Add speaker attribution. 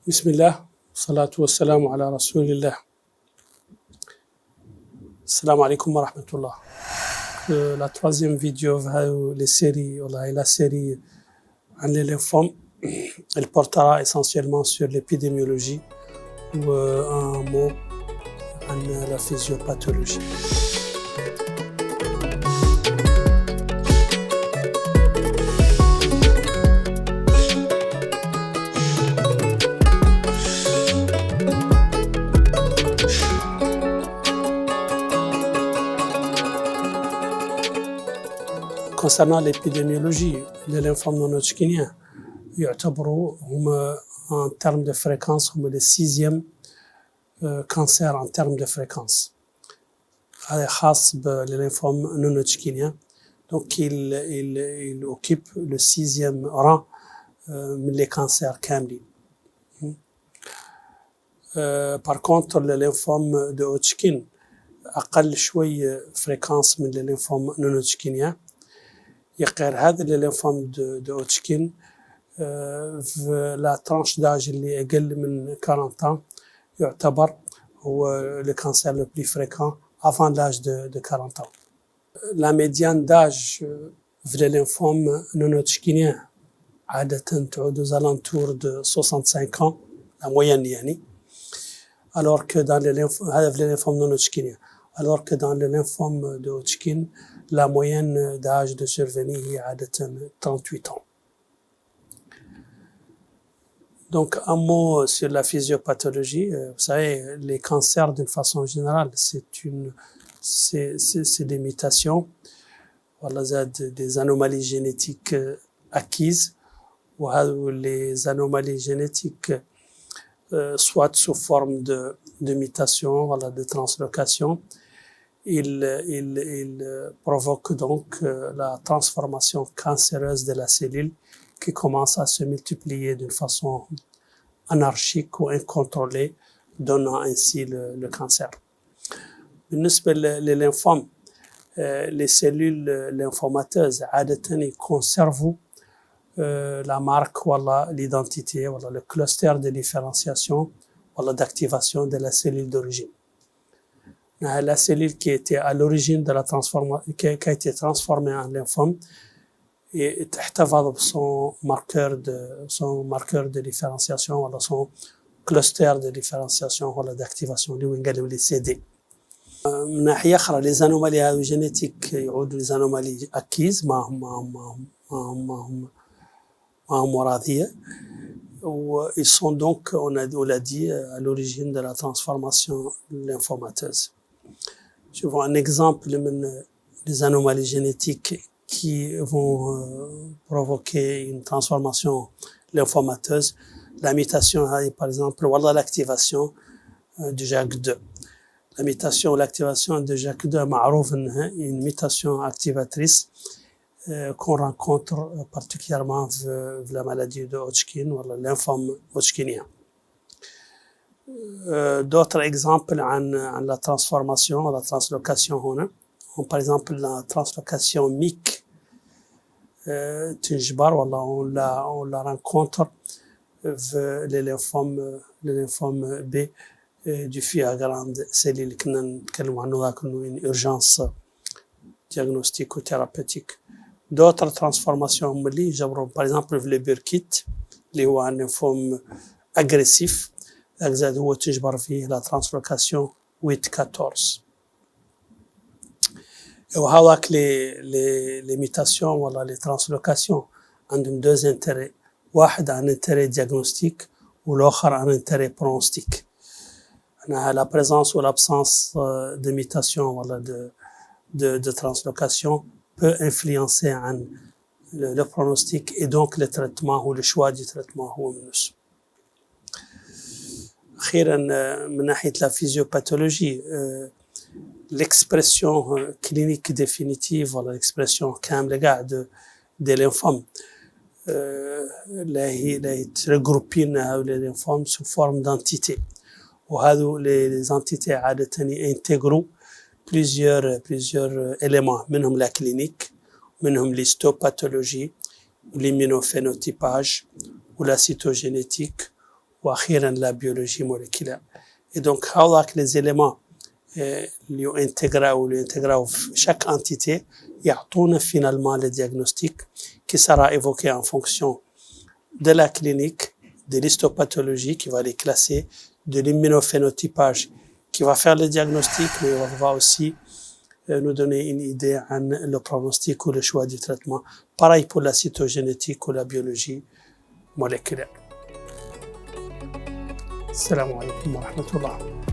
Speaker 1: Bismillah, salatu wassalamu ala rasulillah. Assalamu alaikum wa rahmatullah. La troisième vidéo va la série en les lymphomes. Elle portera essentiellement sur l'épidémiologie ou un mot en la physiopathologie. Concernant l'épidémiologie, les lymphomes non-hodgkiniens يعتبروا هما en termes de fréquence هما le sixième cancer en termes de fréquence. هذا خاص بالليمفوم non-hodgkinien. Donc il occupe le sixième rang من les cancers كاملين. Par contre le lymphome de Hodgkin أقل شوي fréquence من les lymphomes non-hodgkiniens. يقير هذا الليمفوم دو هوتشكين في لا ترانش داج اللي اقل من 40 ans يعتبر هو لو كانسير لو بلي فريكون افان لاج دو 40 ans. لا ميديان داج في لي ليمفوم نون هوتشكينيان عادة تعود aux alentours de 65 ans la moyenne يعني alors que dans les lymphomes هذا في les lymphomes non hodgkiniens alors que dans le lymphome de Hodgkin la moyenne d'âge de survenue est عادة 38 ans. Donc un mot sur la physiopathologie. Vous savez, les cancers d'une façon générale, c'est des mutations, voilà, des anomalies génétiques acquises, ou les anomalies génétiques soit sous forme de mutation, voilà, de translocation. Il provoque donc la transformation cancéreuse de la cellule qui commence à se multiplier d'une façon anarchique ou incontrôlée, donnant ainsi le cancer. بالنسبة للليمفوم, les cellules lymphomateuses عادة conservent la marque ou l'identité ou le cluster de différenciation ou d'activation de la cellule d'origine. La cellule qui était à l'origine de la transformation, qui a été transformée en lymphome, et تحتفظ بصون marqueur de différenciation ou son cluster de différenciation ou d'activation اللي هو نقالوا لي CD. من ناحية أخرى les anomalies génétiques يعودوا les anomalies acquises ما هم وراثية. Ils sont donc, on l'a dit, à l'origine de la transformation lymphomateuse. Je vois un exemple des anomalies génétiques qui vont provoquer une transformation lymphomateuse. La mutation, par exemple, voilà l'activation du JAK2. La mutation ou l'activation de JAK2 معروف إنها une mutation activatrice qu'on rencontre particulièrement dans la maladie de Hodgkin ou le lymphome hodgkinien. D'autres exemples en la transformation, la translocation هنا, par exemple la translocation MYC تنجبر والله on la rencontre في le lymphome B du foie à grande cellule اللي كنا نتكلم عنه ذاك إنه une urgence diagnostique ou thérapeutique. D'autres transformations اللي جبروا par exemple في البيركيت اللي هو un lymphome agressif زاد هو تجبر فيه la translocation 8-14. وهذاك les mutations ولا les translocations عندهم deux intérêts. واحد un intérêt diagnostique والآخر un intérêt pronostique. La présence ou l'absence de mutation ولا de translocation peut influencer le pronostic et donc le traitement ou le choix du traitement هو من نفسه. أخيراً من ناحية la physiopathologie, l'expression clinique définitive ou l'expression كاملة قاعدة des lymphomes اللي هي regroupين هؤلاء les lymphomes sous forme d'entités. وهذو les entités عادة intègrent plusieurs éléments منهم la clinique, منهم l'histopathologie, l'immunophénotypage ou la cytogénétique وأخيرا la biologie moléculaire. Et donc, هؤلاء les éléments اللي ينتجروا في chaque entité يعطونا finalement le diagnostic qui sera évoqué en fonction de la clinique, de l'histopathologie qui va les classer, de l'immunophénotypage qui va faire le diagnostic, mais on va aussi nous donner une idée de le pronostic ou le choix du traitement. Pareil pour la cytogénétique ou la biologie moléculaire. Assalamu alaikum wa rahmatullah.